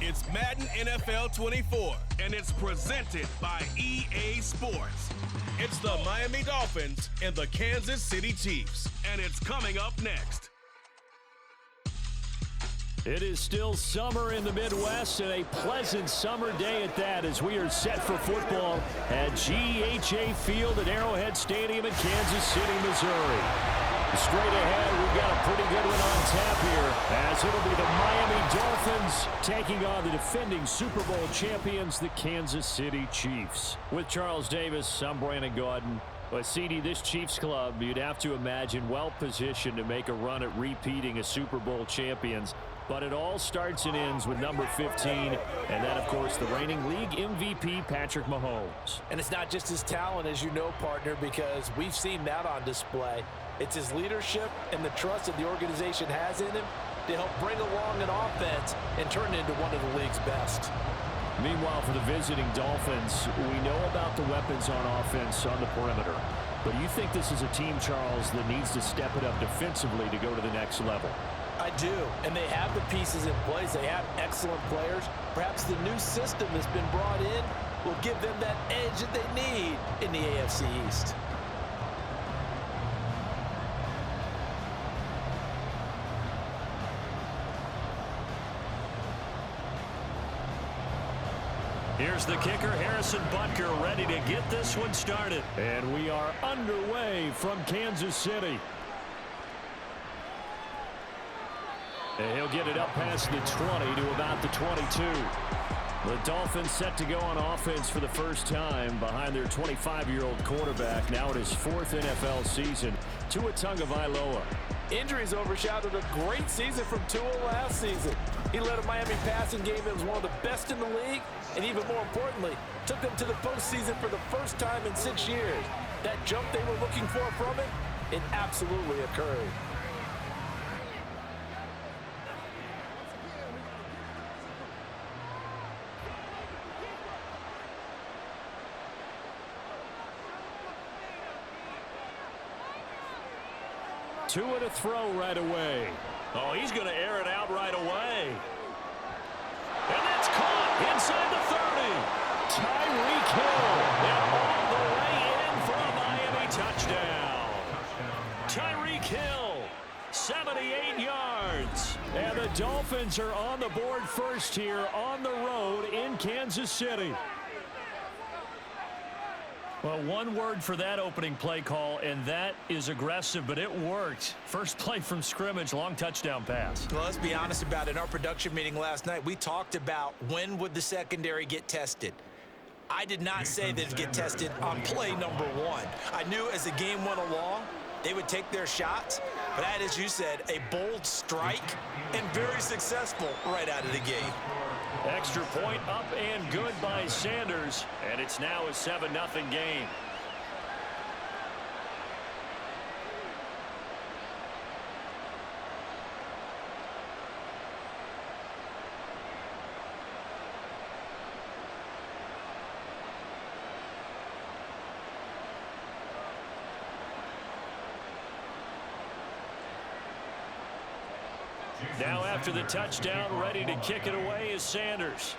It's Madden NFL 24, and it's presented by EA Sports. It's the Miami Dolphins and the Kansas City Chiefs, and it's coming up next. It is still summer in the Midwest, and a pleasant summer day at that as we are set for football at GEHA Field at Arrowhead Stadium in Kansas City, Missouri. Straight ahead, we've got a pretty good one on tap here, as it'll be the Miami Dolphins taking on the defending Super Bowl champions, the Kansas City Chiefs. With Charles Davis, I'm Brandon Gaudin. But, CD, this Chiefs club, you'd have to imagine well-positioned to make a run at repeating as Super Bowl champions. But it all starts and ends with number 15, and that, of course, the reigning league MVP, Patrick Mahomes. And it's not just his talent, as you know, partner, because we've seen that on display. It's his leadership and the trust that the organization has in him to help bring along an offense and turn it into one of the league's best. Meanwhile, for the visiting Dolphins, we know about the weapons on offense on the perimeter. But do you think this is a team, Charles, that needs to step it up defensively to go to the next level? I do, and they have the pieces in place. They have excellent players. Perhaps the new system that's been brought in will give them that edge that they need in the AFC East. Here's the kicker, Harrison Butker, ready to get this one started. And we are underway from Kansas City. And he'll get it up past the 20 to about the 22. The Dolphins set to go on offense for the first time behind their 25-year-old quarterback, now in his fourth NFL season, Tua Tagovailoa. Injuries overshadowed a great season from Tua last season. He led a Miami passing game that was one of the best in the league, and even more importantly, took them to the postseason for the first time in 6 years. That jump they were looking for from it, it absolutely occurred. Tua to throw right away. Oh, he's going to air it out right away. And that's caught inside the 30. Tyreek Hill, and all the way in for a Miami touchdown. Tyreek Hill, 78 yards. And the Dolphins are on the board first here on the road in Kansas City. Well, one word for that opening play call, and that is aggressive, but it worked. First play from scrimmage, long touchdown pass. Well, let's be honest about it. In our production meeting last night, we talked about when would the secondary get tested. I did not say that it'd get tested on play number one. I knew as the game went along, they would take their shots, but that, as you said, a bold strike and very successful right out of the gate. Extra point up and good by Sanders, and it's now a 7-0 game. Now after the touchdown, ready to kick it away is Sanders.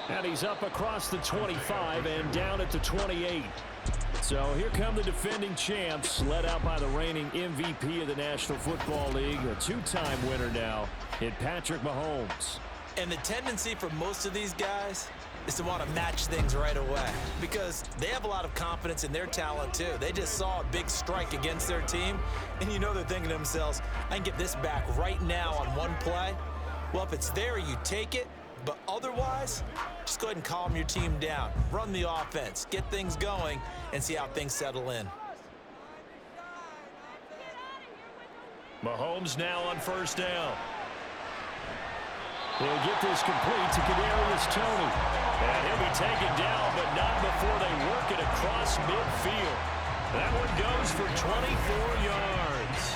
And he's up across the 25 and down at the 28. So here come the defending champs, led out by the reigning MVP of the National Football League, a two-time winner now in Patrick Mahomes. And the tendency for most of these guys is to want to match things right away because they have a lot of confidence in their talent too. They just saw a big strike against their team, and you know they're thinking to themselves, I can get this back right now on one play. Well, if it's there, you take it, but otherwise, just go ahead and calm your team down. Run the offense, get things going, and see how things settle in. Mahomes now on first down. He'll get this complete to Kadarius Toney. And he'll be taken down, but not before they work it across midfield. That one goes for 24 yards.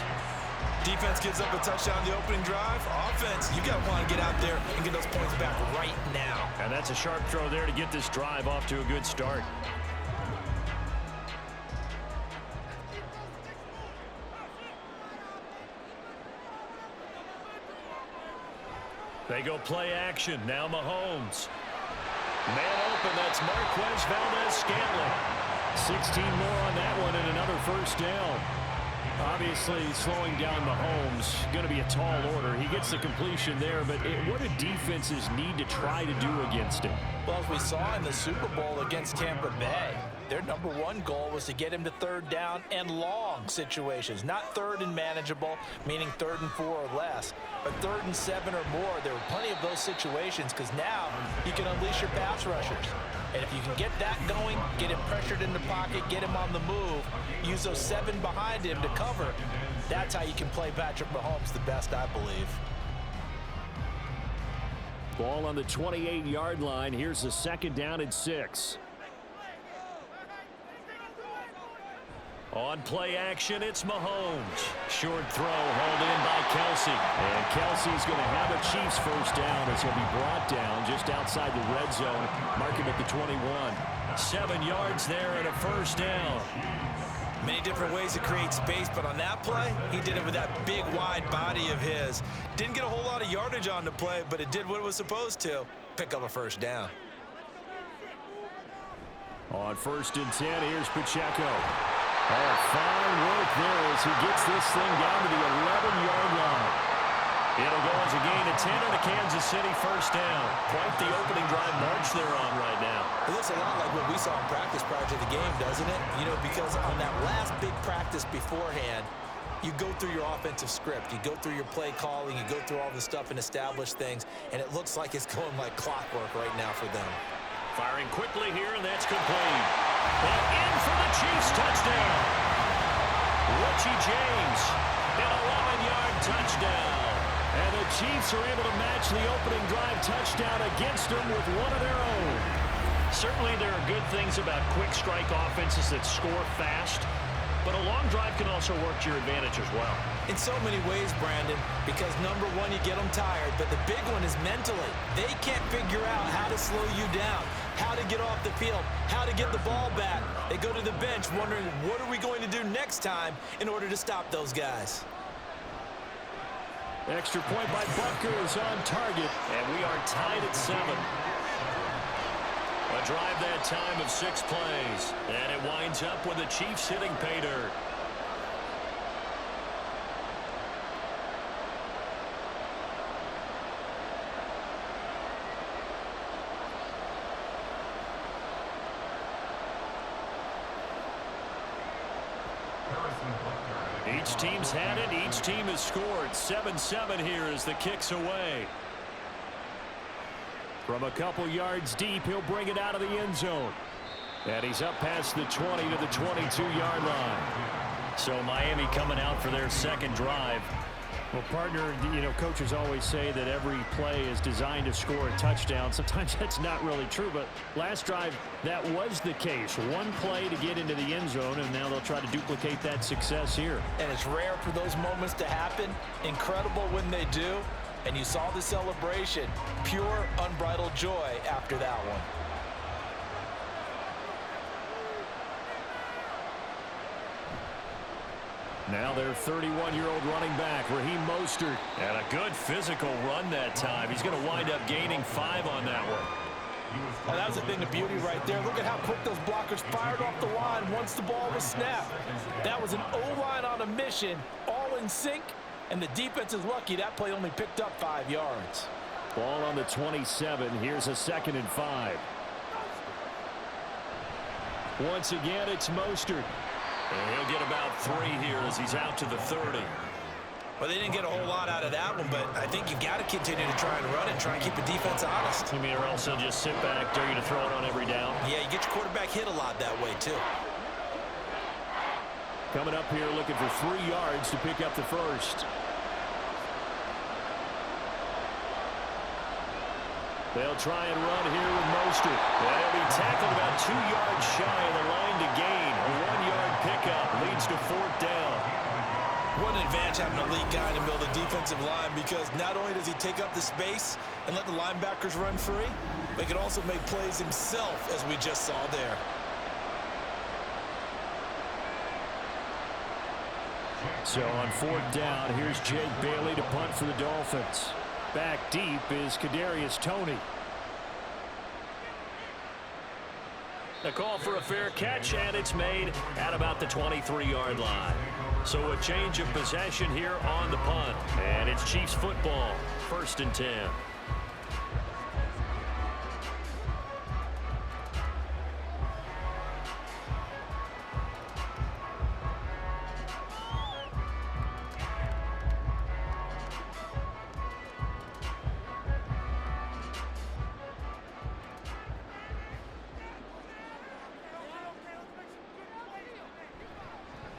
Defense gives up a touchdown the opening drive. Offense, you got to want to get out there and get those points back right now. And that's a sharp throw there to get this drive off to a good start. They go play action. Now Mahomes. Man open, that's Marquez Valdez-Scantling. 16 more on that one and another first down. Obviously, slowing down Mahomes, going to be a tall order. He gets the completion there, but what do defenses need to try to do against him? Well, as we saw in the Super Bowl against Tampa Bay, their number one goal was to get him to third down and long situations. Not third and manageable, meaning 3rd and 4 or less, but 3rd and 7 or more. There were plenty of those situations because now you can unleash your pass rushers. And if you can get that going, get him pressured in the pocket, get him on the move, use those 7 behind him to cover, that's how you can play Patrick Mahomes the best, I believe. Ball on the 28-yard line. Here's the 2nd down and 6. On play action, it's Mahomes. Short throw hauled in by Kelsey. And Kelsey's going to have a Chiefs first down as he'll be brought down just outside the red zone. Mark him at the 21. 7 yards there and a first down. Many different ways to create space, but on that play, he did it with that big, wide body of his. Didn't get a whole lot of yardage on the play, but it did what it was supposed to. Pick up a first down. On 1st and 10, here's Pacheco. Oh, fine work there as he gets this thing down to the 11-yard line. It'll go as a gain of 10 and a Kansas City first down. Quite the opening drive march they're on right now. It looks a lot like what we saw in practice prior to the game, doesn't it? You know, because on that last big practice beforehand, you go through your offensive script. You go through your play calling. You go through all the stuff and establish things. And it looks like it's going like clockwork right now for them. Firing quickly here, and that's complete. And in for the Chiefs touchdown. Richie James, an 11-yard touchdown. And the Chiefs are able to match the opening drive touchdown against them with one of their own. Certainly there are good things about quick strike offenses that score fast, but a long drive can also work to your advantage as well. In so many ways, Brandon, because number one, you get them tired, but the big one is mentally. They can't figure out how to slow you down, how to get off the field, how to get the ball back. They go to the bench wondering, what are we going to do next time in order to stop those guys? Extra point by Butker is on target, and we are tied at 7. A drive that time of 6 plays, and it winds up with the Chiefs hitting pay dirt. Each team's had it. Each team has scored. 7-7 here as the kick's away. From a couple yards deep, he'll bring it out of the end zone. And he's up past the 20 to the 22-yard line. So Miami coming out for their second drive. Well, partner, you know, coaches always say that every play is designed to score a touchdown. Sometimes that's not really true, but last drive, that was the case. One play to get into the end zone, and now they'll try to duplicate that success here. And it's rare for those moments to happen. Incredible when they do. And you saw the celebration. Pure, unbridled joy after that one. Now their 31-year-old running back, Raheem Mostert. And a good physical run that time. He's going to wind up gaining 5 on that one. Oh, that was a thing of beauty right there. Look at how quick those blockers fired off the line once the ball was snapped. That was an O-line on a mission, all in sync. And the defense is lucky that play only picked up 5 yards. Ball on the 27. Here's a 2nd and 5. Once again, it's Mostert. And he'll get about 3 here as he's out to the 30. Well, they didn't get a whole lot out of that one, but I think you've got to continue to try and run it, try and keep the defense honest. You mean, or else they'll just sit back, dare you to throw it on every down? Yeah, you get your quarterback hit a lot that way, too. Coming up here looking for 3 yards to pick up the first. They'll try and run here with Mostert. And he'll be tackled about 2 yards shy of the line to gain. A 1-yard pickup leads to 4th down. What an advantage having an elite guy in the middle of the defensive line, because not only does he take up the space and let the linebackers run free, but he can also make plays himself, as we just saw there. So on 4th down, here's Jake Bailey to punt for the Dolphins. Back deep is Kadarius Toney. A call for a fair catch, and it's made at about the 23-yard line. So a change of possession here on the punt. And it's Chiefs football, 1st and 10.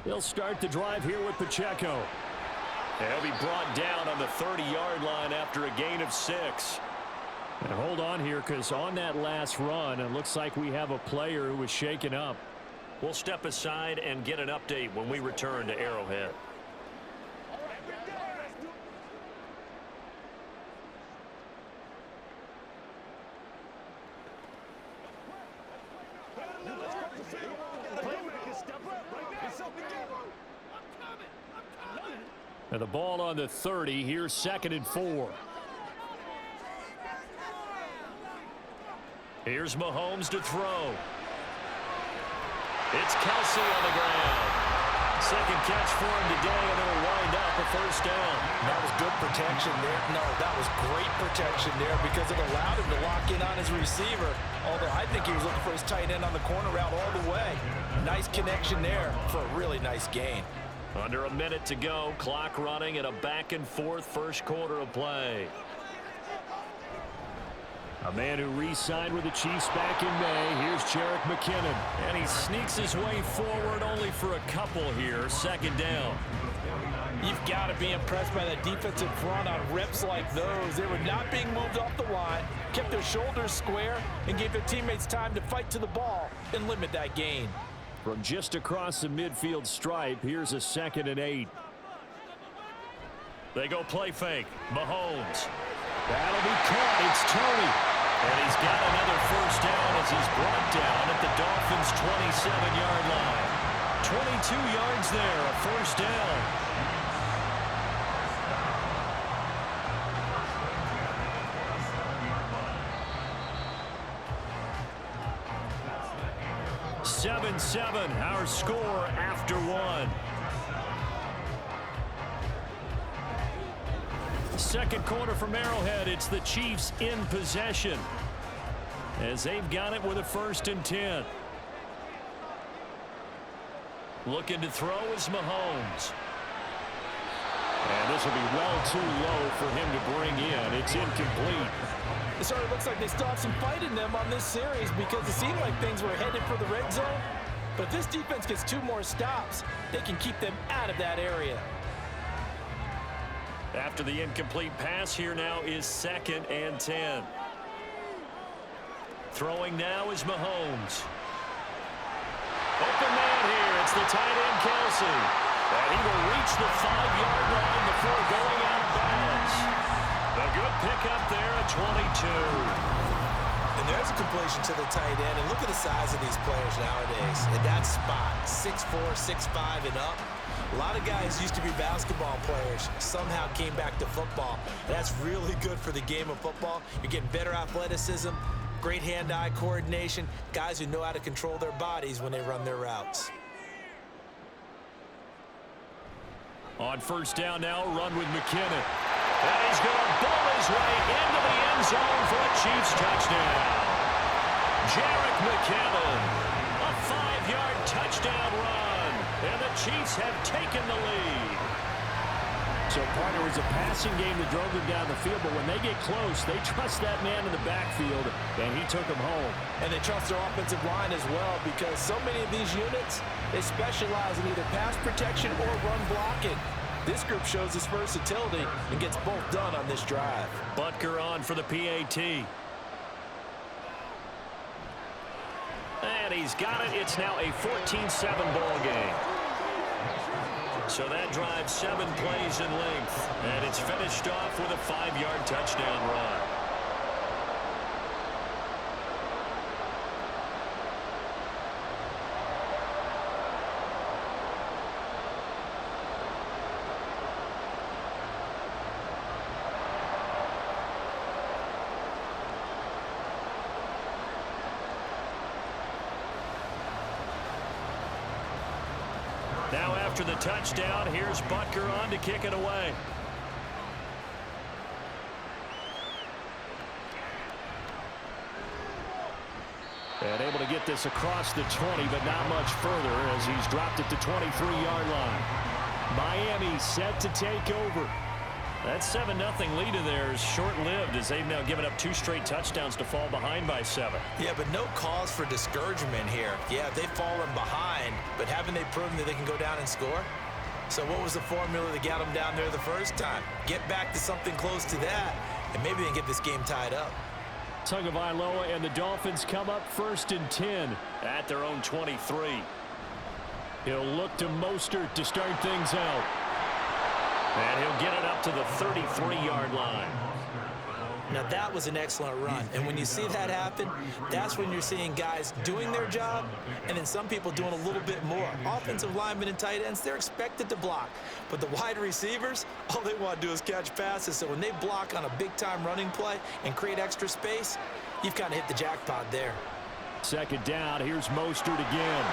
They'll start the drive here with Pacheco. He'll be brought down on the 30-yard line after a gain of 6. And hold on here, because on that last run, it looks like we have a player who was shaken up. We'll step aside and get an update when we return to Arrowhead. And the ball on the 30. Here's 2nd and 4. Here's Mahomes to throw. It's Kelsey on the ground. Second catch for him today, and it'll wind up a 1st down. That was good protection there. No, that was great protection there because it allowed him to lock in on his receiver. Although I think he was looking for his tight end on the corner route all the way. Nice connection there for a really nice gain. Under a minute to go, clock running, and a back-and-forth 1st quarter of play. A man who re-signed with the Chiefs back in May. Here's Jerick McKinnon. And he sneaks his way forward only for a couple here. 2nd down. You've got to be impressed by that defensive front on reps like those. They were not being moved off the line, kept their shoulders square, and gave their teammates time to fight to the ball and limit that gain. From just across the midfield stripe, here's a 2nd and 8. They go play fake. Mahomes. That'll be caught. It's Toney. And he's got another 1st down as he's brought down at the Dolphins' 27-yard line. 22 yards there, a 1st down. Seven, our score after 1. 2nd quarter from Arrowhead. It's the Chiefs in possession as they've got it with a 1st and 10. Looking to throw is Mahomes. And this will be well too low for him to bring in. It's incomplete. It sort of looks like they still have some fight in them on this series because it seemed like things were headed for the red zone. But if this defense gets 2 more stops, they can keep them out of that area. After the incomplete pass, here now is 2nd and 10. Throwing now is Mahomes. Open man here. It's the tight end, Kelsey. And he will reach the 5-yard line before going out of bounds. A good pickup there at 22. And there's a completion to the tight end. And look at the size of these players nowadays. In that spot, 6'4", 6'5", and up. A lot of guys used to be basketball players, somehow came back to football. That's really good for the game of football. You're getting better athleticism, great hand-eye coordination, guys who know how to control their bodies when they run their routes. On 1st down now, run with McKinnon. And he's going to bowl his way into the end zone for a Chiefs touchdown. Jerick McKinnon, a 5-yard touchdown run, and the Chiefs have taken the lead. So, partner, it was a passing game that drove them down the field, but when they get close, they trust that man in the backfield, and he took them home. And they trust their offensive line as well because so many of these units, they specialize in either pass protection or run blocking. This group shows its versatility and gets both done on this drive. Butker on for the PAT. And he's got it. It's now a 14-7 ball game. So that drives 7 plays in length. And it's finished off with a 5-yard touchdown run. Now after the touchdown, here's Butker on to kick it away. And able to get this across the 20, but not much further as he's dropped it to 23-yard line. Miami set to take over. That 7-0 lead of theirs short-lived as they've now given up 2 straight touchdowns to fall behind by 7. Yeah, but no cause for discouragement here. Yeah, they've fallen behind, but haven't they proven that they can go down and score? So what was the formula that got them down there the first time? Get back to something close to that, and maybe they can get this game tied up. Tagovailoa and the Dolphins come up 1st and 10 at their own 23. He'll look to Mostert to start things out. And he'll get it up to the 33-yard line. Now, that was an excellent run. And when you see that happen, that's when you're seeing guys doing their job and then some people doing a little bit more. Offensive linemen and tight ends, they're expected to block. But the wide receivers, all they want to do is catch passes. So when they block on a big-time running play and create extra space, you've kind of hit the jackpot there. 2nd down, here's Mostert again.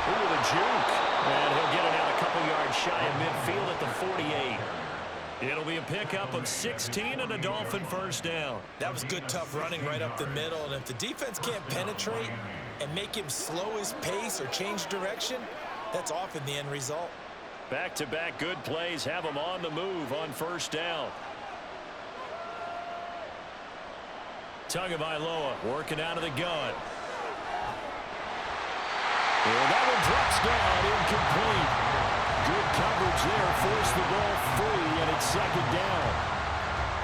Ooh, the juke. And he'll get it out a couple yards shy of midfield at the 48. It'll be a pickup of 16 and a Dolphin 1st down. That was good, tough running right up the middle. And if the defense can't penetrate and make him slow his pace or change direction, that's often the end result. Back-to-back good plays have him on the move on 1st down. Tagovailoa working out of the gun. And that one drops down, incomplete. Good coverage there, forced the ball free, and it's 2nd down.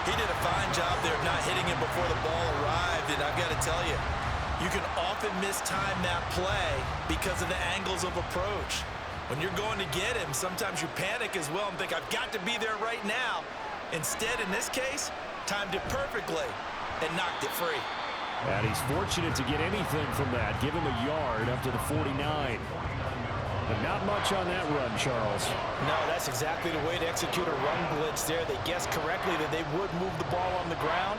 He did a fine job there of not hitting him before the ball arrived, and I've got to tell you, you can often mistime that play because of the angles of approach. When you're going to get him, sometimes you panic as well and think, I've got to be there right now. Instead, in this case, timed it perfectly and knocked it free. And he's fortunate to get anything from that. Give him a yard up to the 49. But not much on that run, Charles. No, that's exactly the way to execute a run blitz there. They guessed correctly that they would move the ball on the ground,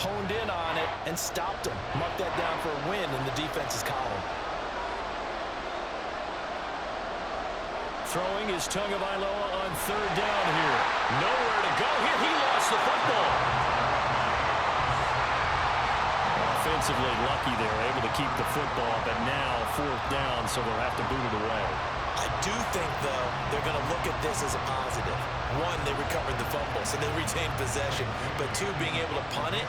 honed in on it, and stopped them. Marked that down for a win in the defense's column. Throwing is Tagovailoa on 3rd down here. Nowhere to go here. He lost the football. Offensively lucky they're able to keep the football, but now 4th down, so they'll have to boot it away. I do think, though, they're going to look at this as a positive. 1, they recovered the fumble, so they retained possession. But 2, being able to punt it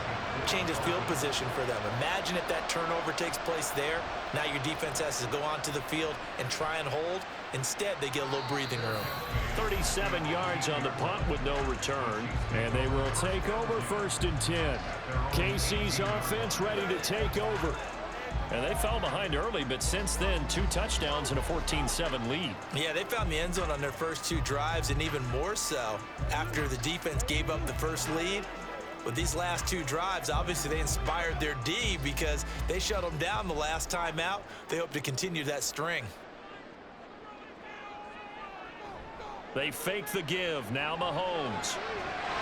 changes field position for them. Imagine if that turnover takes place there. Now your defense has to go onto the field and try and hold. Instead, they get a little breathing room. 37 yards on the punt with no return. And they will take over 1st and 10. KC's offense ready to take over. And they fell behind early, but since then, 2 touchdowns and a 14-7 lead. Yeah, they found the end zone on their first 2 drives, and even more so after the defense gave up the first lead. With these last 2 drives, obviously they inspired their D because they shut them down the last time out. They hope to continue that string. They fake the give. Now Mahomes.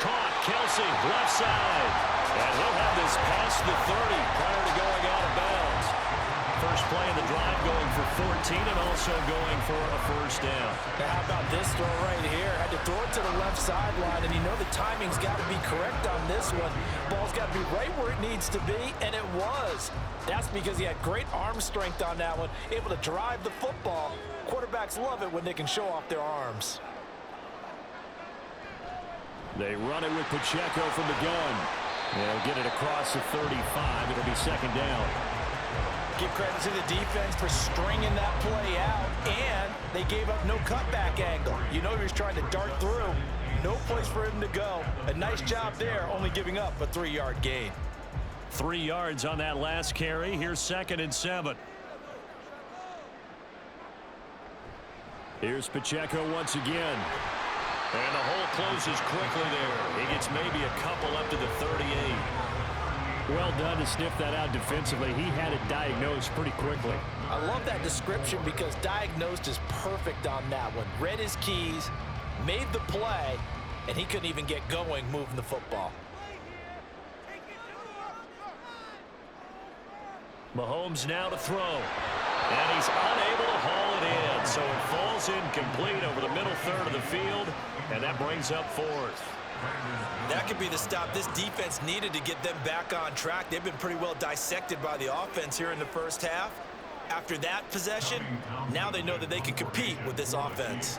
Caught. Kelsey, left side. And he'll have this past the 30 prior to going out of bounds. First play of the drive going for 14 and also going for a 1st down. Now how about this throw right here? Had to throw it to the left sideline, and you know the timing's got to be correct on this one. Ball's got to be right where it needs to be, and it was. That's because he had great arm strength on that one, able to drive the football. Quarterbacks love it when they can show off their arms. They run it with Pacheco from the gun. They'll get it across the 35. It'll be 2nd down. Give credit to the defense for stringing that play out, and they gave up no cutback angle. You know he was trying to dart through. No place for him to go. A nice job there, only giving up a 3-yard gain. 3 yards on that last carry. Here's 2nd and 7. Here's Pacheco once again. And the hole closes quickly there. He gets maybe a couple up to the 38. Well done to sniff that out defensively. He had it diagnosed pretty quickly. I love that description because diagnosed is perfect on that one. Read his keys, made the play, and he couldn't even get going moving the football. Mahomes now to throw. And he's unable to haul it it in. So it falls incomplete over the middle third of the field, and that brings up fourth. That could be the stop this defense needed to get them back on track. They've been pretty well dissected by the offense here in the first half. After that possession, now they know that they can compete with this offense.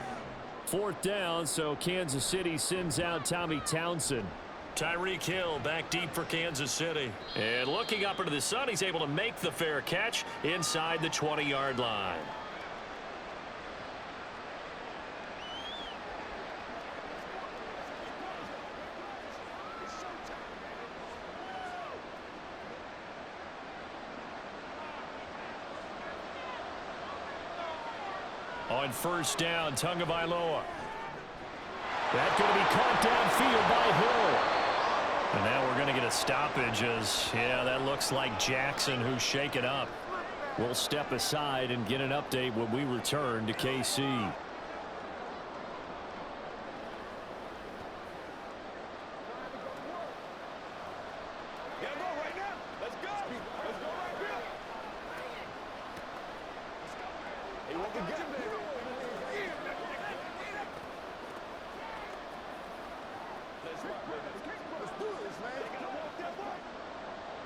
Fourth down, so Kansas City sends out Tommy Townsend. Tyreek Hill back deep for Kansas City. And looking up into the sun, he's able to make the fair catch inside the 20-yard line. On first down, Tagovailoa. That's going to be caught downfield by Hill. And now we're going to get a stoppage as, yeah, that looks like Jackson who's shaken up. We'll step aside and get an update when we return to KC.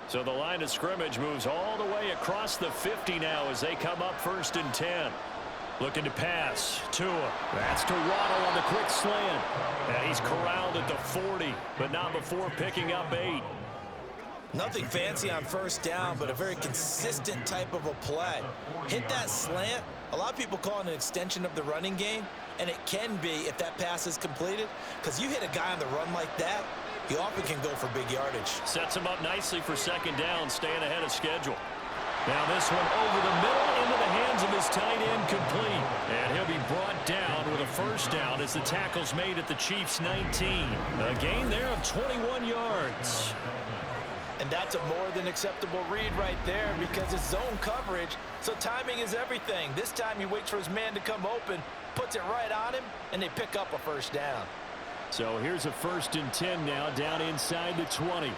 So the line of scrimmage moves all the way across the 50 now as they come up 1st and 10. Looking to pass. Tua. That's to Waddle on the quick slant. And he's corralled at the 40, but not before picking up 8. Nothing fancy on first down, but a very consistent type of a play. Hit that slant. A lot of people call it an extension of the running game, and it can be if that pass is completed, because you hit a guy on the run like that, you often can go for big yardage. Sets him up nicely for 2nd down, staying ahead of schedule. Now this one over the middle into the hands of his tight end, complete. And he'll be brought down with a 1st down as the tackle's made at the Chiefs' 19. A gain there of 21 yards. And that's a more than acceptable read right there because it's zone coverage, so timing is everything. This time he waits for his man to come open, puts it right on him, and they pick up a 1st down. So here's a 1st and 10 now down inside the 20.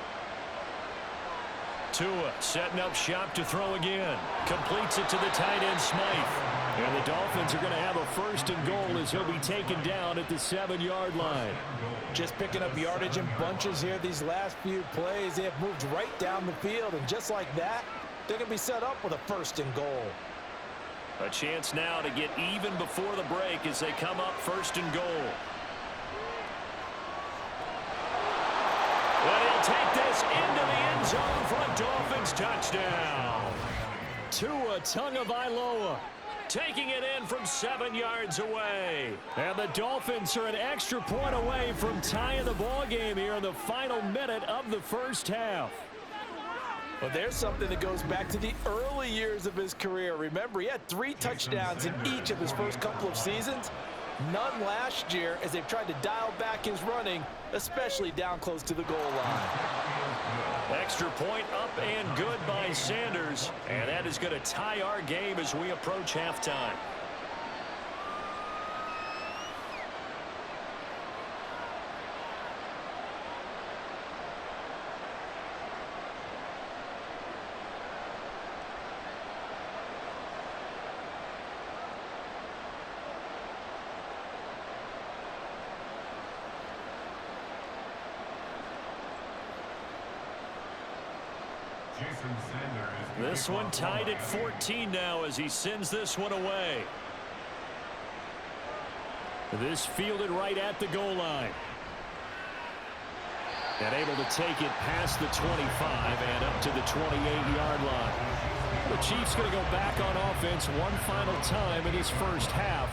Tua setting up shop to throw again. Completes it to the tight end, Smythe. And the Dolphins are going to have a 1st and goal as he'll be taken down at the 7-yard line. Just picking up yardage in bunches here these last few plays. They have moved right down the field, and just like that, they're going to be set up with a 1st and goal. A chance now to get even before the break as they come up 1st and goal. But he'll take this into the end zone for a Dolphins touchdown. Tua Tagovailoa taking it in from 7 yards away. And the Dolphins are an extra point away from tying the ball game here in the final minute of the 1st half. Well, there's something that goes back to the early years of his career. Remember, he had 3 touchdowns in each of his first couple of seasons. None last year as they've tried to dial back his running, especially down close to the goal line. Extra point up and good by Sanders. And that is going to tie our game as we approach halftime. This one tied at 14 now as he sends this one away. This fielded right at the goal line. And able to take it past the 25 and up to the 28-yard line. The Chiefs going to go back on offense one final time in his first half.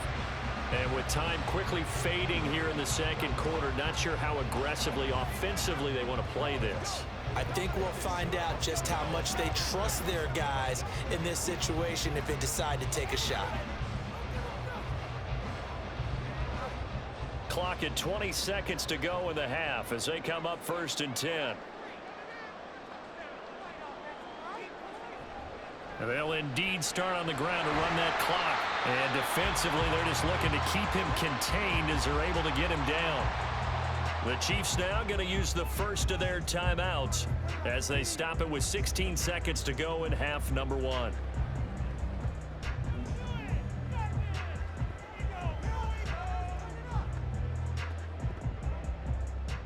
And with time quickly fading here in the second quarter, not sure how aggressively, offensively they want to play this. I think we'll find out just how much they trust their guys in this situation if they decide to take a shot. Clock at 20 seconds to go in the half as they come up 1st and 10. And they'll indeed start on the ground to run that clock. And defensively, they're just looking to keep him contained as they're able to get him down. The Chiefs now going to use the first of their timeouts as they stop it with 16 seconds to go in half number 1.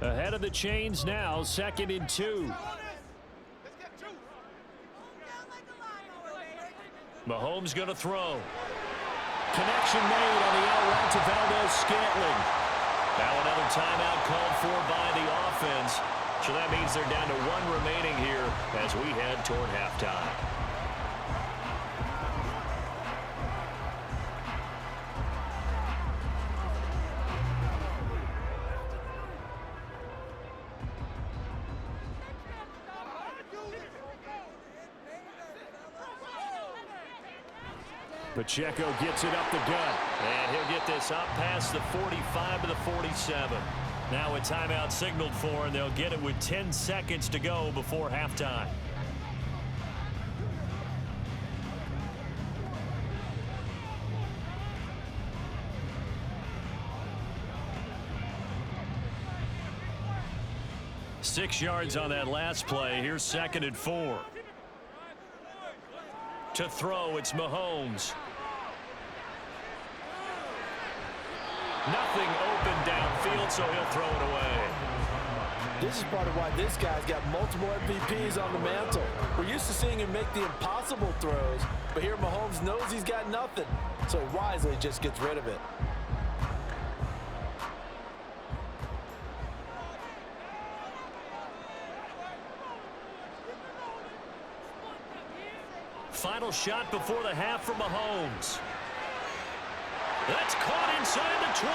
Ahead of the chains now, 2nd and 2. Mahomes going to throw. Connection made on the out route to Valdez-Scantling. Now another timeout called for by the offense. So that means they're down to 1 remaining here as we head toward halftime. Pacheco gets it up the gut, and he'll get this up past the 45 to the 47. Now a timeout signaled for, and they'll get it with 10 seconds to go before halftime. Six yards on that last play. Here's 2nd and 4. To throw, it's Mahomes. Nothing open downfield, so he'll throw it away. This is part of why this guy's got multiple MVPs on the mantle. We're used to seeing him make the impossible throws, but here Mahomes knows he's got nothing, so he wisely just gets rid of it. Final shot before the half from Mahomes. That's caught inside the 20.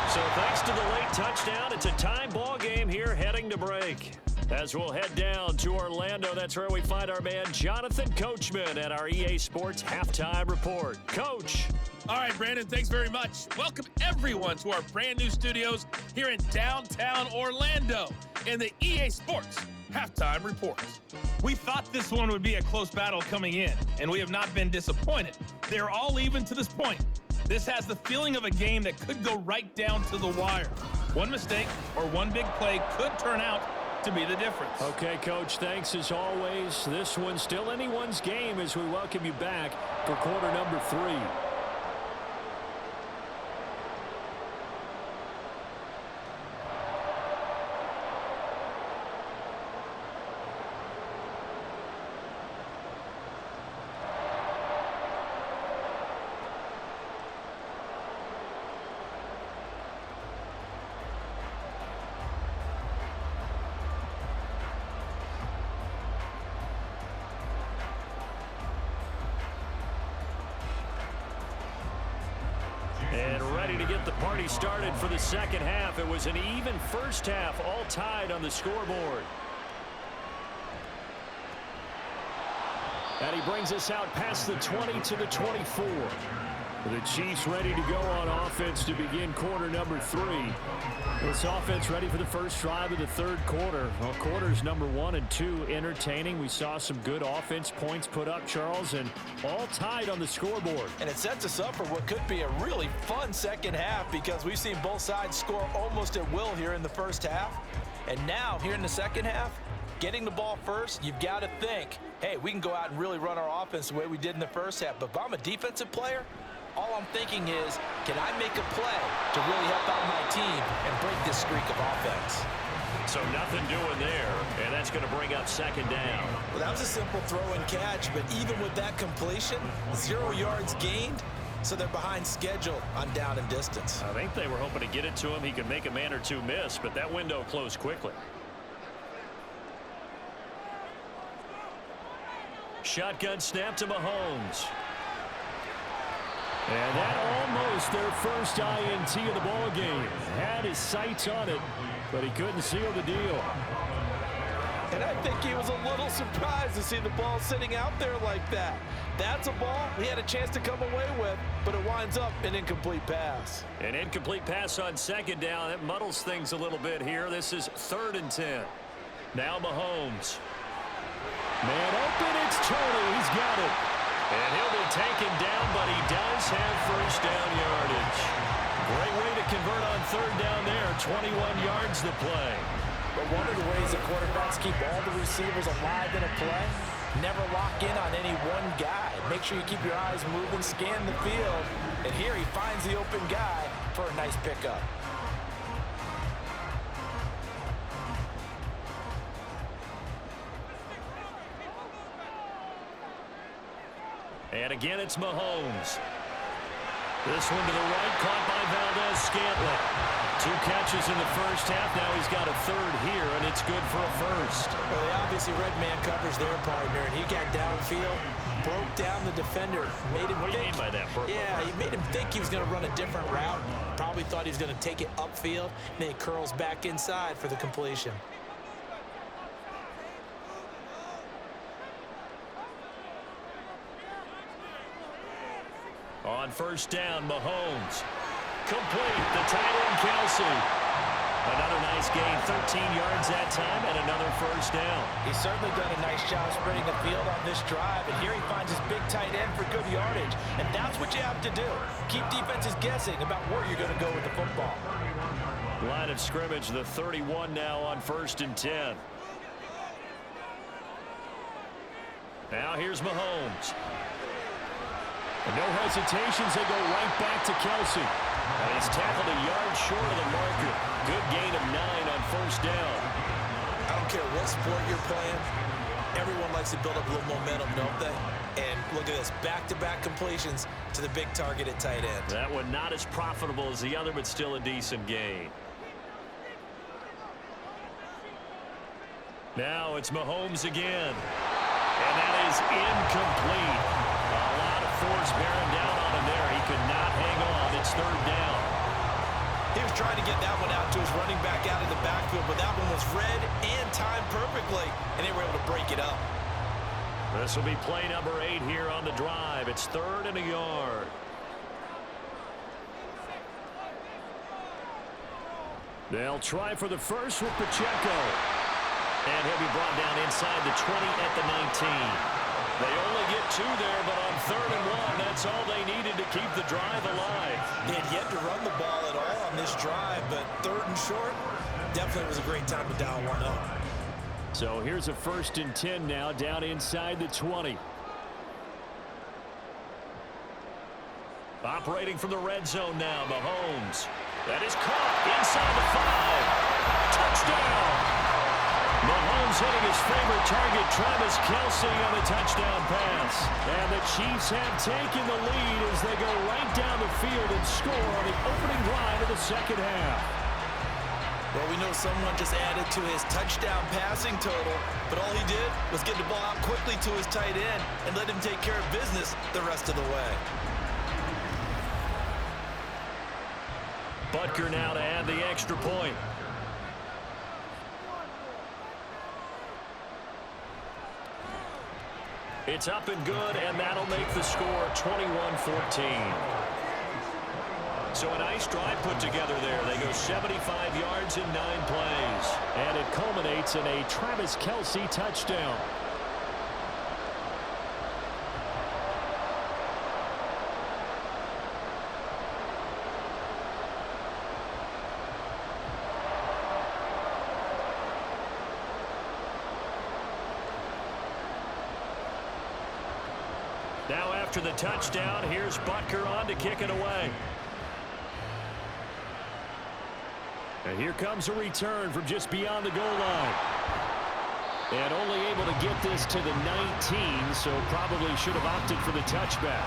So thanks to the late touchdown, it's a time ball game here heading to break. As we'll head down to Orlando, that's where we find our man Jonathan Coachman at our EA Sports Halftime Report. Coach. All right, Brandon, thanks very much. Welcome, everyone, to our brand new studios here in downtown Orlando in the EA Sports Halftime Report. We thought this one would be a close battle coming in, and we have not been disappointed. They're all even to this point. This has the feeling of a game that could go right down to the wire. One mistake or one big play could turn out to be the difference. Okay, Coach, thanks as always. This one's still anyone's game as we welcome you back for quarter number 3. And ready to get the party started for the second half. It was an even first half, all tied on the scoreboard. And he brings us out past the 20 to the 24. The Chiefs ready to go on offense to begin quarter number 3. This offense ready for the first drive of the third quarter. Well, quarters number 1 and 2 entertaining. We saw some good offense points put up, Charles, and all tied on the scoreboard. And it sets us up for what could be a really fun second half because we've seen both sides score almost at will here in the first half. And now, here in the second half, getting the ball first, you've got to think, hey, we can go out and really run our offense the way we did in the first half. But if I'm a defensive player, all I'm thinking is, can I make a play to really help out my team and break this streak of offense? So nothing doing there, and that's going to bring up second down. Well, that was a simple throw and catch, but even with that completion, 0 yards gained, so they're behind schedule on down and distance. I think they were hoping to get it to him. He could make a man or two miss, but that window closed quickly. Shotgun snap to Mahomes. And that almost their first INT of the ball game. Had his sights on it, but he couldn't seal the deal. And I think he was a little surprised to see the ball sitting out there like that. That's a ball he had a chance to come away with, but it winds up an incomplete pass. An incomplete pass on second down. That muddles things a little bit here. This is 3rd and 10. Now Mahomes. Man open, it's Tony. He's got it. And he'll be taken down, but he does have first down yardage. Great way to convert on 3rd down there. 21 yards the play. But one of the ways the quarterbacks keep all the receivers alive in a play, never lock in on any one guy. Make sure you keep your eyes moving, scan the field, and here he finds the open guy for a nice pickup. And again, it's Mahomes. This one to the right, caught by Valdez-Scantling. 2 catches in the first half. Now he's got a third here, and it's good for a first. Well, they obviously red man covers their partner, and he got downfield, broke down the defender, made him What do you mean by that? Yeah, he made him think he was going to run a different route. Probably thought he was going to take it upfield, and then he curls back inside for the completion. On first down, Mahomes. Complete. The tight end, Kelsey. Another nice gain. 13 yards that time and another first down. He's certainly done a nice job spreading the field on this drive, and here he finds his big tight end for good yardage. And that's what you have to do. Keep defenses guessing about where you're going to go with the football. Line of scrimmage, the 31 now on 1st and 10. Now here's Mahomes. And no hesitations, they go right back to Kelsey. And he's tackled a yard short of the marker. Good gain of 9 on first down. I don't care what sport you're playing. Everyone likes to build up a little momentum, don't they? And look at this, back-to-back completions to the big target at tight end. That one not as profitable as the other, but still a decent gain. Now it's Mahomes again. And that is incomplete. A lot of force bearing down on him there. He could not hang on. It's 3rd down. He was trying to get that one out to his running back out of the backfield, but that one was read and timed perfectly, and they were able to break it up. This will be play number 8 here on the drive. It's 3rd and a yard. They'll try for the first with Pacheco. And he'll be brought down inside the 20 at the 19. They only get 2 there, but on 3rd and 1, that's all they needed to keep the drive alive. They had yet to run the ball at all on this drive, but 3rd and short, definitely was a great time to dial one up. So here's a 1st and 10 now, down inside the 20. Operating from the red zone now, Mahomes. That is caught inside the 5. Touchdown! Mahomes hitting his favorite target, Travis Kelce, on the touchdown pass. And the Chiefs have taken the lead as they go right down the field and score on the opening drive of the second half. Well, we know someone just added to his touchdown passing total, but all he did was get the ball out quickly to his tight end and let him take care of business the rest of the way. Butker now to add the extra point. It's up and good, and that'll make the score 21-14. So a nice drive put together there. They go 75 yards in 9 plays. And it culminates in a Travis Kelce touchdown. Now after the touchdown, here's Butker on to kick it away. And here comes a return from just beyond the goal line. And only able to get this to the 19, so probably should have opted for the touchback.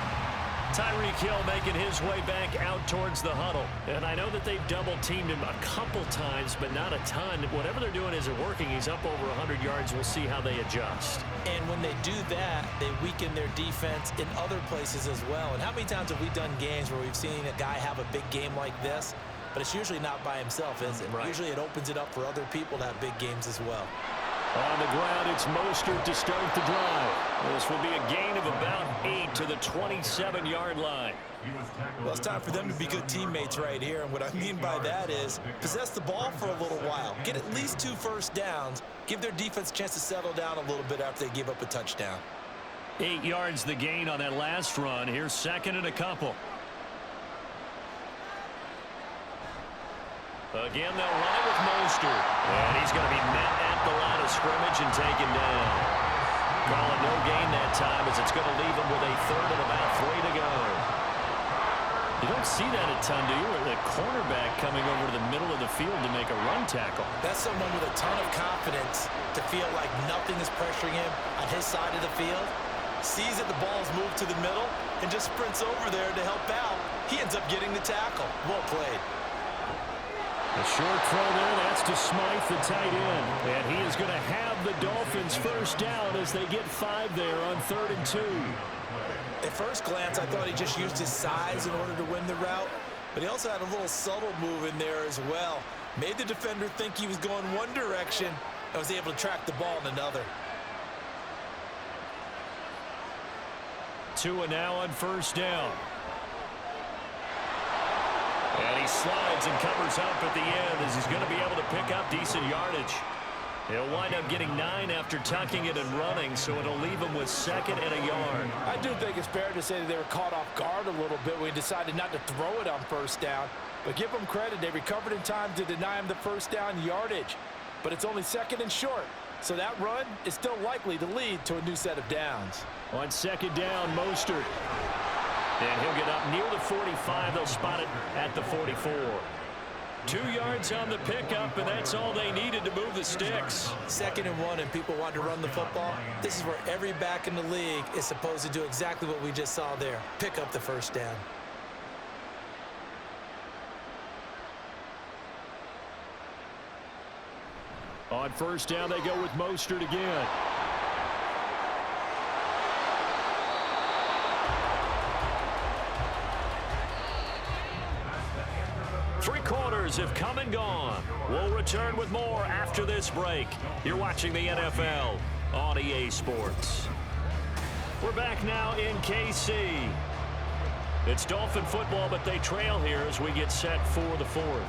Tyreek Hill making his way back out towards the huddle. And I know that they've double-teamed him a couple times, but not a ton. Whatever they're doing isn't working. He's up over 100 yards. We'll see how they adjust. And when they do that, they weaken their defense in other places as well. And how many times have we done games where we've seen a guy have a big game like this, but it's usually not by himself, is it? Right. Usually it opens it up for other people to have big games as well. On the ground, it's Mostert to start the drive. This will be a gain of about 8 to the 27-yard line. Well, it's time for them to be good teammates right here. And what I mean by that is possess the ball for a little while. Get at least 2 first downs. Give their defense a chance to settle down a little bit after they give up a touchdown. 8 yards the gain on that last run. Here's 2nd and a couple. Again, they'll run it with Mostert. And he's going to be met at the line of scrimmage and taken down. Calling no gain that time as it's going to leave them with a third and about 3 to go. You don't see that a ton, do you? Or the cornerback coming over to the middle of the field to make a run tackle. That's someone with a ton of confidence to feel like nothing is pressuring him on his side of the field. Sees that the ball is moved to the middle and just sprints over there to help out. He ends up getting the tackle. Well played. A short throw there. That's to Smythe, the tight end. And he is going to have the Dolphins first down as they get 5 there on 3rd and 2. At first glance, I thought he just used his size in order to win the route, but he also had a little subtle move in there as well. Made the defender think he was going one direction and was able to track the ball in another. 2 now on first down. And he slides and covers up at the end as he's going to be able to pick up decent yardage. He'll wind up getting 9 after tucking it and running, so it'll leave him with 2nd and a yard. I do think it's fair to say that they were caught off guard a little bit when he decided not to throw it on first down. But give them credit, they recovered in time to deny him the first down yardage. But it's only 2nd and short, so that run is still likely to lead to a new set of downs. On 2nd down, Mostert. And he'll get up near the 45. They'll spot it at the 44. 2 yards on the pickup, and that's all they needed to move the sticks. 2nd and 1, and people want to run the football. This is where every back in the league is supposed to do exactly what we just saw there. Pick up the first down. On first down, they go with Mostert again. Three quarters have come and gone. We'll return with more after this break. You're watching the NFL on EA Sports. We're back now in KC. It's Dolphin football, but they trail here as we get set for the 4th.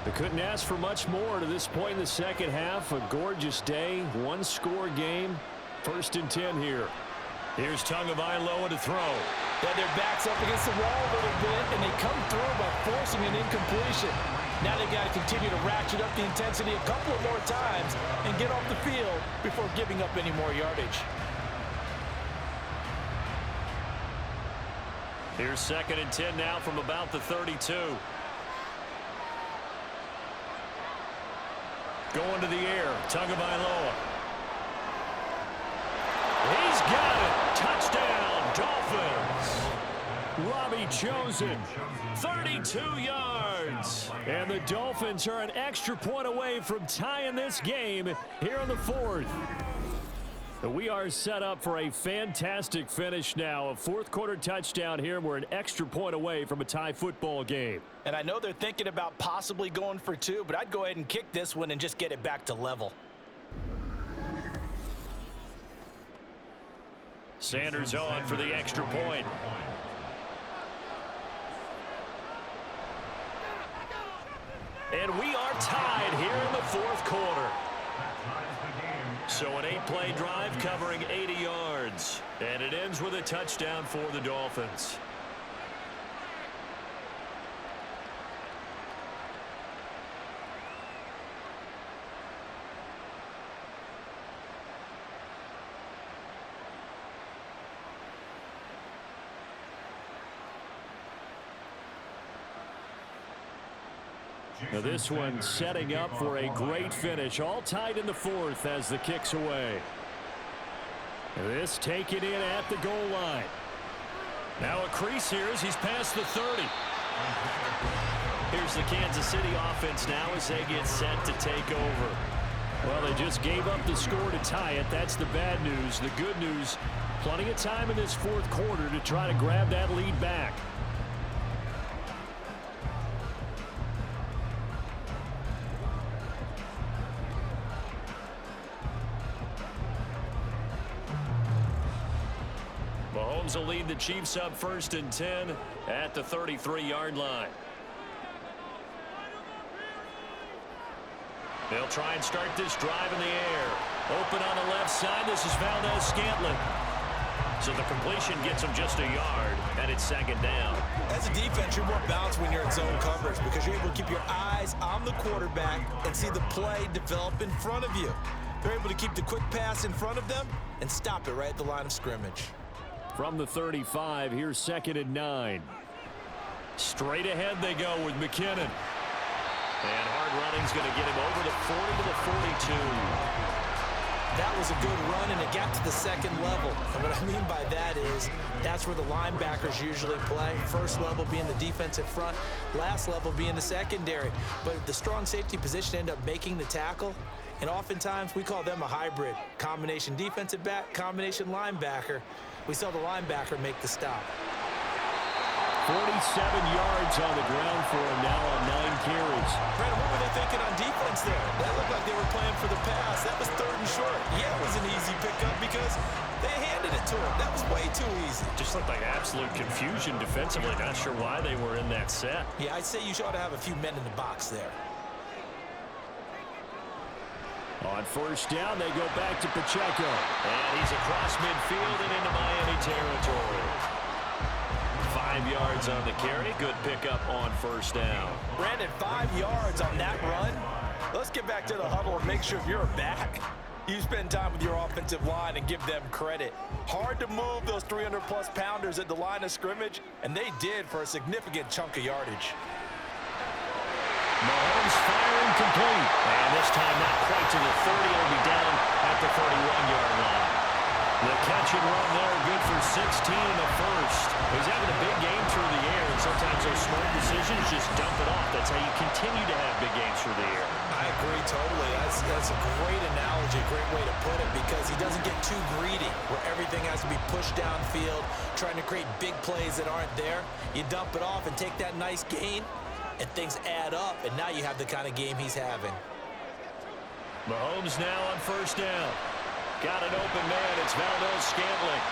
They couldn't ask for much more to this point in the second half. A gorgeous day, 1-score game. 1st and 10 here. Here's Tagovailoa to throw. Then their backs up against the wall a little bit, and they come through by forcing an incompletion. Now they've got to continue to ratchet up the intensity a couple of more times and get off the field before giving up any more yardage. Here's 2nd and 10 now from about the 32. Going to the air, Tagovailoa. He's got it. Touchdown, Dolphins. Robbie Chosen, 32 yards. And the Dolphins are an extra point away from tying this game here in the 4th. We are set up for a fantastic finish now. A 4th quarter touchdown here. We're an extra point away from a tie football game. And I know they're thinking about possibly going for 2, but I'd go ahead and kick this one and just get it back to level. Sanders on for the extra point. And we are tied here in the 4th quarter. So an 8-play drive covering 80 yards. And it ends with a touchdown for the Dolphins. Now this one setting up for a great finish. All tied in the 4th as the kick's away. This taken in at the goal line. Now a crease here as he's past the 30. Here's the Kansas City offense now as they get set to take over. Well, they just gave up the score to tie it. That's the bad news. The good news, plenty of time in this 4th quarter to try to grab that lead back. Mahomes will lead the Chiefs up 1st and 10 at the 33-yard line. They'll try and start this drive in the air. Open on the left side. This is Valdez-Scantling. So the completion gets him just a yard, and it's second down. As a defense, you're more balanced when you're in zone coverage because you're able to keep your eyes on the quarterback and see the play develop in front of you. They're able to keep the quick pass in front of them and stop it right at the line of scrimmage. From the 35, here's 2nd and 9. Straight ahead they go with McKinnon. And hard running's going to get him over the 40 to the 42. That was a good run, and it got to the second level. And what I mean by that is that's where the linebackers usually play. First level being the defensive front, last level being the secondary. But the strong safety position ended up making the tackle, and oftentimes we call them a hybrid. Combination defensive back, combination linebacker. We saw the linebacker make the stop. 47 yards on the ground for him now on 9 carries. Brandon, what were they thinking on defense there? That looked like they were playing for the pass. That was 3rd and short. Yeah, it was an easy pickup because they handed it to him. That was way too easy. Just looked like absolute confusion defensively. Not sure why they were in that set. Yeah, I'd say you ought to have a few men in the box there. On 1st down, they go back to Pacheco. And he's across midfield and into Miami territory. 5 yards on the carry. Good pickup on 1st down. Brandon, 5 yards on that run. Let's get back to the huddle and make sure you're back. You spend time with your offensive line and give them credit. Hard to move those 300-plus pounders at the line of scrimmage, and they did for a significant chunk of yardage. Mahomes firing complete. And this time not quite to the 30. It'll be down at the 31-yard line. The catch and run there, good for 16 in the first. He's having a big game through the air, and sometimes those smart decisions just dump it off. That's how you continue to have big games through the air. I agree totally. That's a great analogy, great way to put it, because he doesn't get too greedy where everything has to be pushed downfield, trying to create big plays that aren't there. You dump it off and take that nice gain, and things add up, and now you have the kind of game he's having. Mahomes now on 1st down. Got an open man. It's Valdez-Scantling.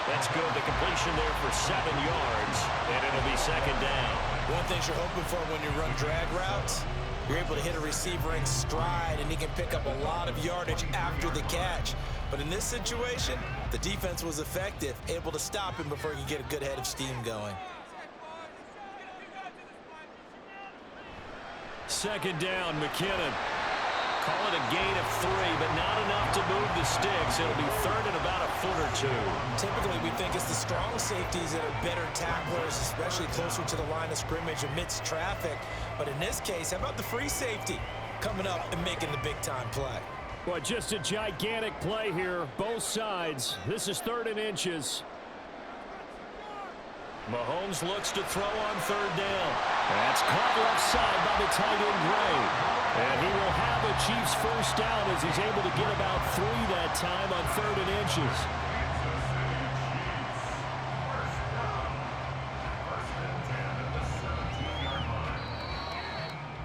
That's good. The completion there for 7 yards, and it'll be 2nd down. One thing you're hoping for when you run drag routes, you're able to hit a receiver in stride, and he can pick up a lot of yardage after the catch. But in this situation, the defense was effective, able to stop him before he could get a good head of steam going. 2nd down, McKinnon. Call it a gain of 3, but not enough to move the sticks. It'll be 3rd and about a foot or 2. Typically, we think it's the strong safeties that are better tacklers, especially closer to the line of scrimmage amidst traffic. But in this case, how about the free safety coming up and making the big-time play? Well, just a gigantic play here, both sides. This is 3rd and inches. Mahomes looks to throw on 3rd down. That's caught left side by the tight end, Gray. And he will have a Chiefs 1st down as he's able to get about 3 that time on 3rd and inches.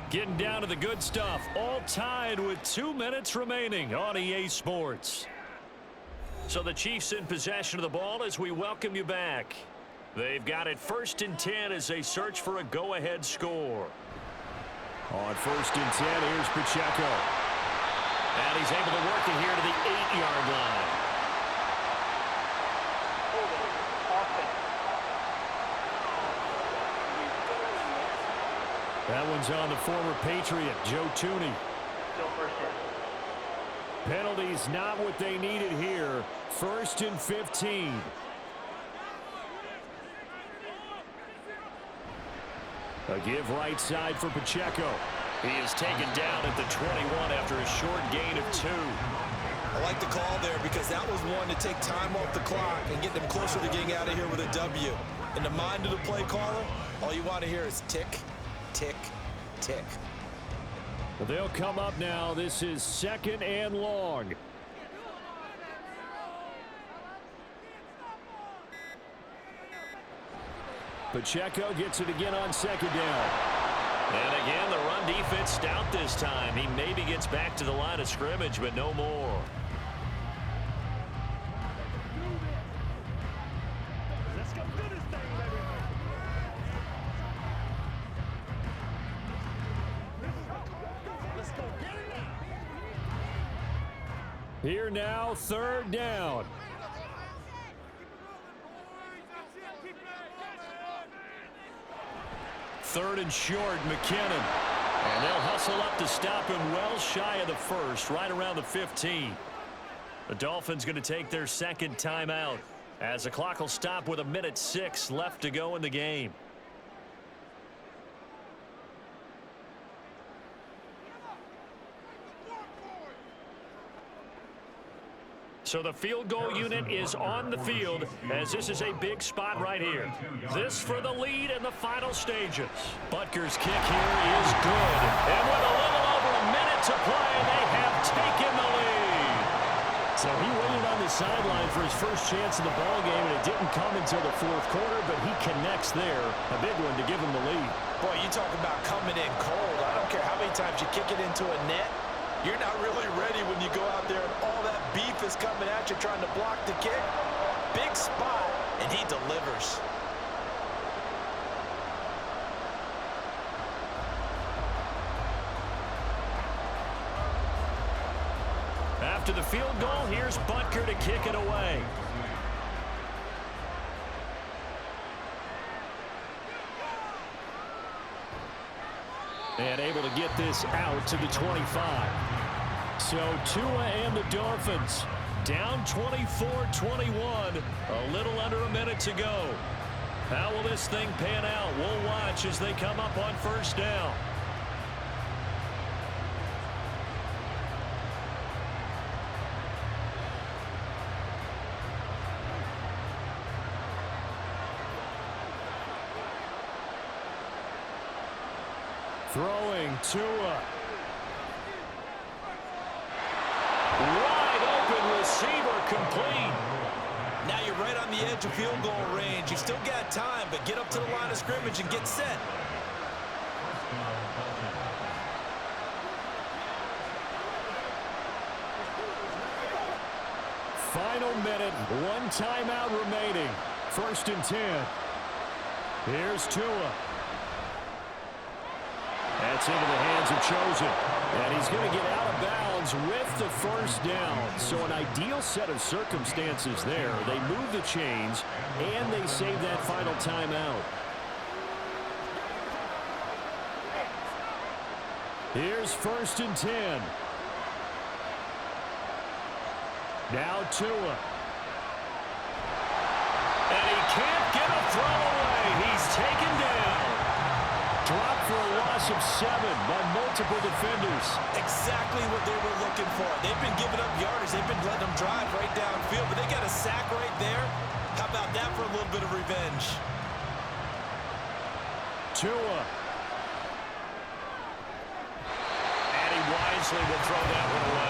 Getting down to the good stuff. All tied with 2 minutes remaining on EA Sports. So the Chiefs in possession of the ball as we welcome you back. They've got it 1st and 10 as they search for a go-ahead score. On 1st and 10, here's Pacheco. And he's able to work it here to the 8-yard line. That one's on the former Patriot, Joe Tooney. Penalties not what they needed here. 1st and 15. A give right side for Pacheco. He is taken down at the 21 after a short gain of 2. I like the call there because that was one to take time off the clock and get them closer to getting out of here with a W. In the mind of the play caller, all you want to hear is tick, tick, tick. Well, they'll come up now. This is 2nd and long. Pacheco gets it again on 2nd down. And again, the run defense stout this time. He maybe gets back to the line of scrimmage, but no more. Here now, 3rd down. 3rd and short, McKinnon. And they'll hustle up to stop him well shy of the first, right around the 15. The Dolphins going to take their second timeout as the clock will stop with 1:06 left to go in the game. So the field goal unit is on the field as this is a big spot right here. This for the lead in the final stages. Butker's kick here is good. And with a little over a minute to play, they have taken the lead. So he waited on the sideline for his first chance in the ballgame, and it didn't come until the 4th quarter, but he connects there. A big one to give him the lead. Boy, you talk about coming in cold. I don't care how many times you kick it into a net. You're not really ready when you go out there and all that beef is coming at you trying to block the kick. Big spot, and he delivers. After the field goal, here's Butker to kick it away. And able to get this out to the 25. So Tua and the Dolphins down 24-21. A little under a minute to go. How will this thing pan out? We'll watch as they come up on 1st down. Throwing Tua. Wide open receiver complete. Now you're right on the edge of field goal range. You've still got time, but get up to the line of scrimmage and get set. Final minute, 1 timeout remaining. 1st and 10. Here's Tua. That's into the hands of Chosen. And he's going to get out of bounds with the 1st down. So an ideal set of circumstances there. They move the chains, and they save that final timeout. Here's 1st and 10. Now Tua. And he can't get a throw away. He's taken down. Dropped for a loss of 7 by multiple defenders. Exactly what they were looking for. They've been giving up yardage. They've been letting them drive right downfield, but they got a sack right there. How about that for a little bit of revenge? Tua. And he wisely will throw that one away.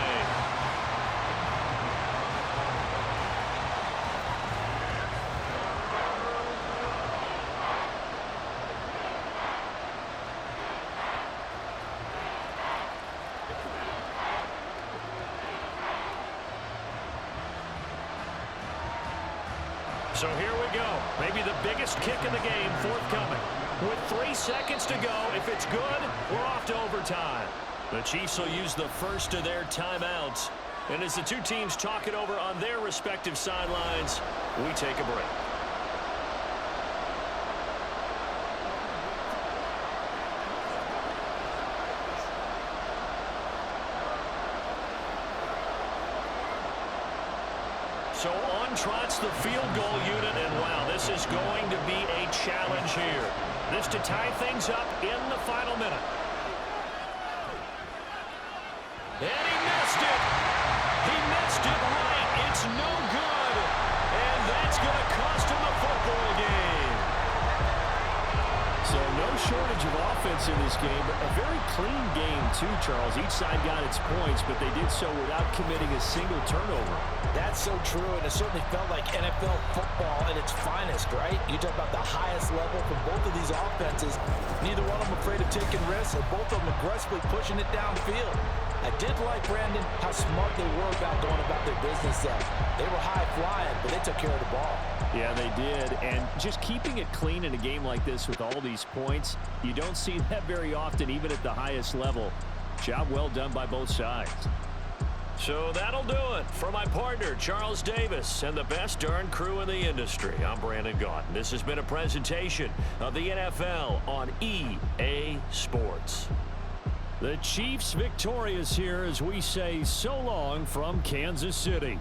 So here we go. Maybe the biggest kick in the game forthcoming. With 3 seconds to go, if it's good, we're off to overtime. The Chiefs will use the first of their timeouts. And as the two teams talk it over on their respective sidelines, we take a break. So on trots the field goal unit, and wow, this is going to be a challenge here. This to tie things up in the final minute. And he missed it. He missed it right. It's no good. And that's going to cost him the football game. So no shortage of offense in this game, but a very clean game too, Charles. Each side got its points, but they did so without committing a single turnover. That's so true, and it certainly felt like NFL football at its finest, right? You talk about the highest level from both of these offenses. Neither one of them afraid of taking risks, and both of them aggressively pushing it downfield. I did like, Brandon, how smart they were about going about their business there. They were high-flying, but they took care of the ball. Yeah, they did, and just keeping it clean in a game like this with all these points, you don't see that very often, even at the highest level. Job well done by both sides. So that'll do it. For my partner, Charles Davis, and the best darn crew in the industry, I'm Brandon Gaudin. This has been a presentation of the NFL on EA Sports. The Chiefs victorious here as we say so long from Kansas City.